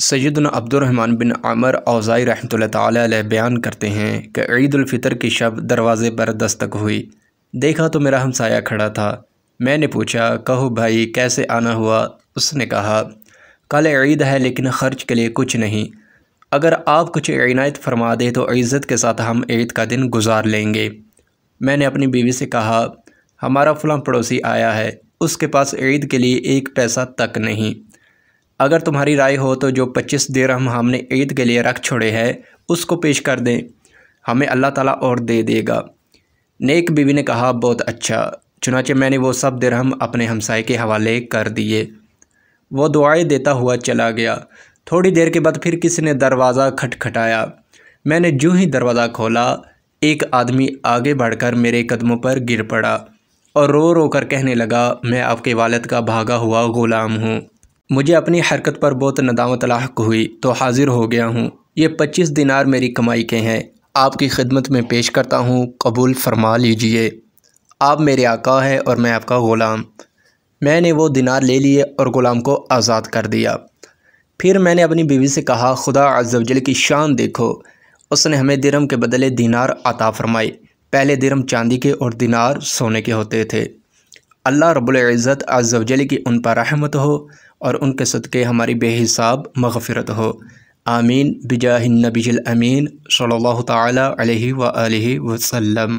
سیدنا عبد الرحمن بن عمر اوزائی رحمۃ اللہ تعالیٰ علیہ بیان کرتے ہیں کہ عید الفطر کی شب دروازے پر دستک ہوئی۔ دیکھا تو میرا ہمسایہ کھڑا تھا۔ میں نے پوچھا، کہو بھائی کیسے آنا ہوا؟ اس نے کہا، کل عید ہے لیکن خرچ کے لیے کچھ نہیں، اگر آپ کچھ عنایت فرما دیں تو عزت کے ساتھ ہم عید کا دن گزار لیں گے۔ میں نے اپنی بیوی سے کہا، ہمارا فلاں پڑوسی آیا ہے، اس کے پاس عید کے لیے ایک پیسہ تک نہیں، اگر تمہاری رائے ہو تو جو 25 درہم ہم نے عید کے لیے رکھ چھوڑے ہیں اس کو پیش کر دیں، ہمیں اللہ تعالیٰ اور دے دے گا۔ نیک بیوی نے کہا، بہت اچھا۔ چنانچہ میں نے وہ سب درہم اپنے ہمسائے کے حوالے کر دیے۔ وہ دعائیں دیتا ہوا چلا گیا۔ تھوڑی دیر کے بعد پھر کسی نے دروازہ کھٹکھٹایا۔ میں نے جو ہی دروازہ کھولا، ایک آدمی آگے بڑھ کر میرے قدموں پر گر پڑا اور رو رو کر کہنے لگا، میں آپ کے والد کا بھاگا ہوا غلام ہوں۔ مجھے اپنی حرکت پر بہت ندامت لاحق ہوئی تو حاضر ہو گیا ہوں۔ یہ 25 دینار میری کمائی کے ہیں، آپ کی خدمت میں پیش کرتا ہوں، قبول فرما لیجئے۔ آپ میرے آقا ہے اور میں آپ کا غلام۔ میں نے وہ دینار لے لیے اور غلام کو آزاد کر دیا۔ پھر میں نے اپنی بیوی سے کہا، خدا عز و جل کی شان دیکھو، اس نے ہمیں درہم کے بدلے دینار عطا فرمائے۔ پہلے درہم چاندی کے اور دینار سونے کے ہوتے تھے۔ اللہ رب العزت عز و جل کی ان پر رحمت ہو اور ان کے صدقے ہماری بے حساب مغفرت ہو، آمین بجاہ النبی الامین صلی اللہ تعالی علیہ وآلہ وسلم۔